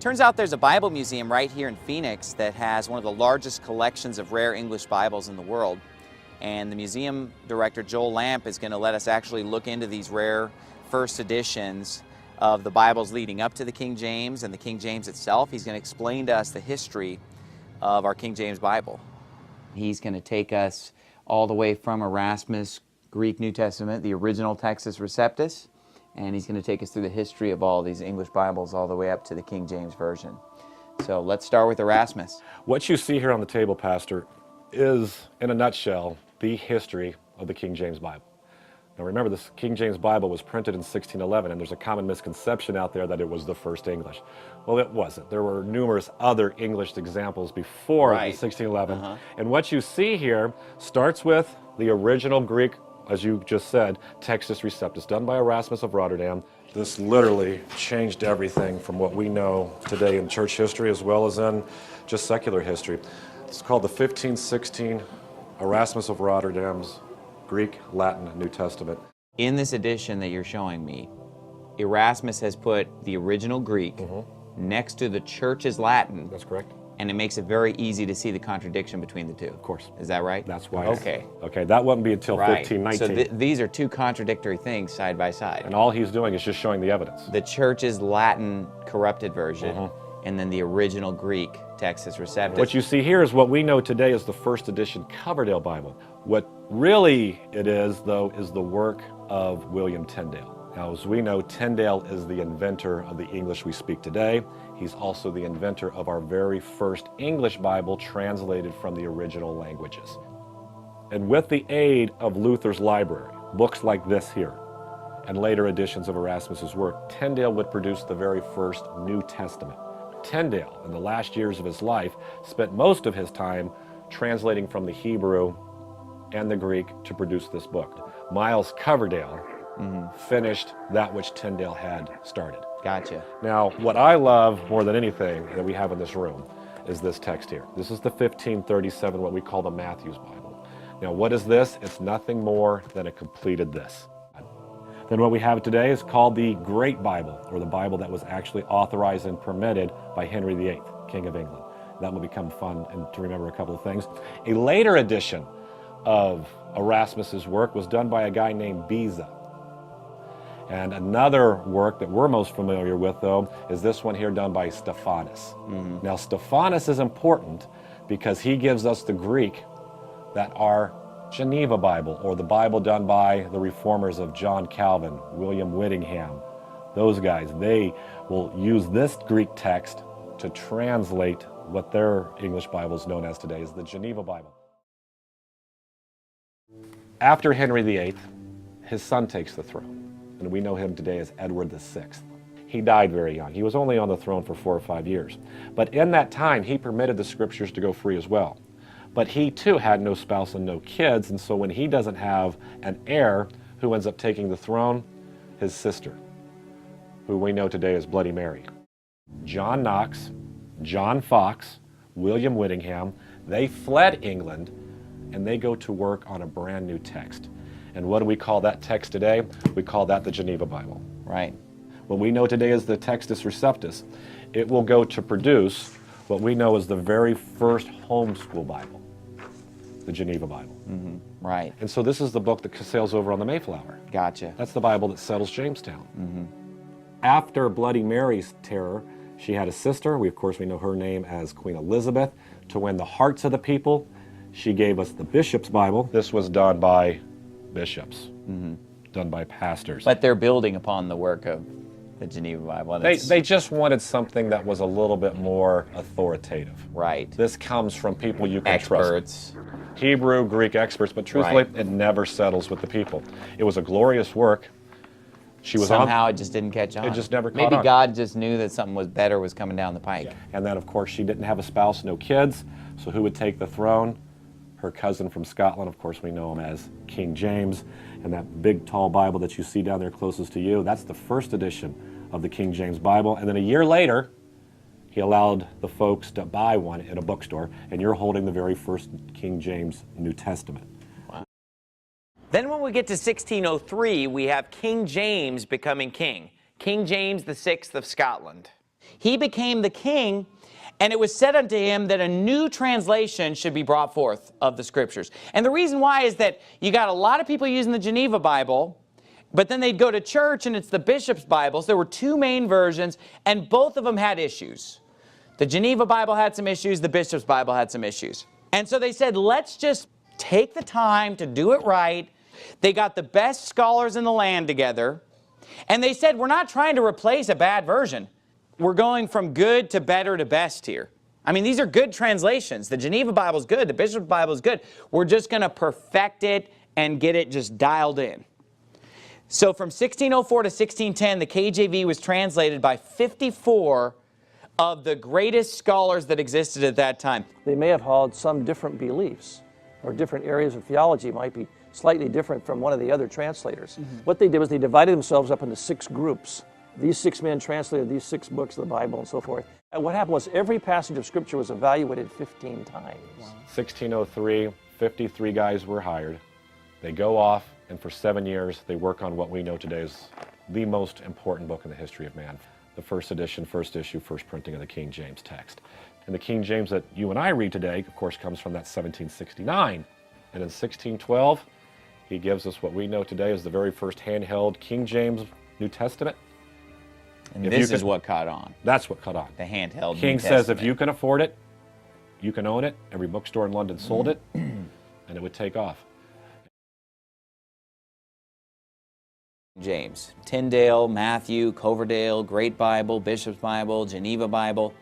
Turns out there's a Bible museum right here in Phoenix that has one of the largest collections of rare English Bibles in the world. And the museum director, Joel Lamp, is going to let us actually look into these rare first editions of the Bibles leading up to the King James and the King James itself. He's going to explain to us the history of our King James Bible. He's going to take us all the way from Erasmus, Greek New Testament, the original Textus Receptus, and he's going to take us through the history of all these English Bibles all the way up to the King James Version. So let's start with Erasmus. What you see here on the table, Pastor, is, in a nutshell, the history of the King James Bible. Now remember, this King James Bible was printed in 1611, and there's a common misconception out there that it was the first English. Well, it wasn't. There were numerous other English examples before the 1611. And what you see here starts with the original Greek, as you just said, Textus Receptus, done by Erasmus of Rotterdam. This literally changed everything from what we know today in church history as well as in just secular history. It's called the 1516 Erasmus of Rotterdam's Greek, Latin, New Testament. In this edition that you're showing me, Erasmus has put the original Greek next to the church's Latin. That's correct. And it makes it very easy to see the contradiction between the two. Of course. Is that right? That's why. Okay. Okay, that wouldn't be until 1519. So these are two contradictory things side by side. And all he's doing is just showing the evidence. The church's Latin corrupted version, and then the original Greek Textus Receptus. What you see here is what we know today as the first edition Coverdale Bible. What really it is, though, is the work of William Tyndale. Now, as we know, Tyndale is the inventor of the English we speak today. He's also the inventor of our very first English Bible translated from the original languages. And with the aid of Luther's library, books like this here, and later editions of Erasmus's work, Tyndale would produce the very first New Testament. Tyndale, in the last years of his life, spent most of his time translating from the Hebrew and the Greek to produce this book. Miles Coverdale finished that which Tyndale had started. Gotcha. Now, what I love more than anything that we have in this room is this text here. This is the 1537, what we call the Matthew's Bible. Now, what is this? It's nothing more than a completed this. Then what we have today is called the Great Bible, or the Bible that was actually authorized and permitted by Henry VIII, King of England. That will become fun and to remember a couple of things. A later edition of Erasmus's work was done by a guy named Beza. And another work that we're most familiar with, though, is this one here done by Stephanus. Now, Stephanus is important because he gives us the Greek that our Geneva Bible, or the Bible done by the reformers of John Calvin, William Whittingham, those guys, they will use this Greek text to translate what their English Bible is known as today as the Geneva Bible. After Henry VIII, his son takes the throne, and we know him today as Edward VI. He died very young. He was only on the throne for 4 or 5 years. But in that time, he permitted the scriptures to go free as well. But he too had no spouse and no kids, and so when he doesn't have an heir, who ends up taking the throne? His sister, who we know today as Bloody Mary. John Knox, John Fox, William Whittingham, they fled England, and they go to work on a brand new text. And what do we call that text today? We call that the Geneva Bible. Right. What we know today as the Textus Receptus. It will go to produce what we know as the very first homeschool Bible, the Geneva Bible. Right. And so this is the book that sails over on the Mayflower. Gotcha. That's the Bible that settles Jamestown. After Bloody Mary's terror, she had a sister. Of course, we know her name as Queen Elizabeth. To win the hearts of the people, she gave us the Bishop's Bible. This was done by bishops, done by pastors. But they're building upon the work of the Geneva Bible. They just wanted something that was a little bit more authoritative. Right. This comes from people you can Experts. trust. Hebrew, Greek experts, but truthfully, it never settles with the people. It was a glorious work. She was Somehow it just didn't catch on. It just never caught on. Maybe God just knew that something was better was coming down the pike. And then, of course, she didn't have a spouse, no kids, so who would take the throne? Her cousin from Scotland, of course, we know him as King James. And that big, tall Bible that you see down there closest to you, that's the first edition of the King James Bible. And then a year later, he allowed the folks to buy one in a bookstore, and you're holding the very first King James New Testament. Wow. Then when we get to 1603, we have King James becoming king. King James VI of Scotland. He became the king, and it was said unto him that a new translation should be brought forth of the Scriptures. And the reason why is that you got a lot of people using the Geneva Bible, but then they'd go to church and it's the bishop's Bibles. There were two main versions, and both of them had issues. The Geneva Bible had some issues, the bishop's Bible had some issues. And so they said, let's just take the time to do it right. They got the best scholars in the land together, and they said, we're not trying to replace a bad version. We're going from good to better to best here. I mean, these are good translations. The Geneva Bible is good, the bishop's Bible is good. We're just going to perfect it and get it just dialed in. So from 1604 to 1610, the KJV was translated by 54 of the greatest scholars that existed at that time. They may have held some different beliefs, or different areas of theology might be slightly different from one of the other translators. What they did was they divided themselves up into 6 groups. These 6 men translated these 6 books of the Bible and so forth. And what happened was every passage of Scripture was evaluated 15 times. 1603, 53 guys were hired. They go off, and for 7 years, they work on what we know today is the most important book in the history of man. The first edition, first issue, first printing of the King James text. And the King James that you and I read today, of course, comes from that 1769. And in 1612, he gives us what we know today as the very first handheld King James New Testament. And this is what caught on. That's what caught on. The handheld King New says Testament. if you can afford it, you can own it. Every bookstore in London sold it, and it would take off. James, Tyndale, Matthew, Coverdale, Great Bible, Bishop's Bible, Geneva Bible.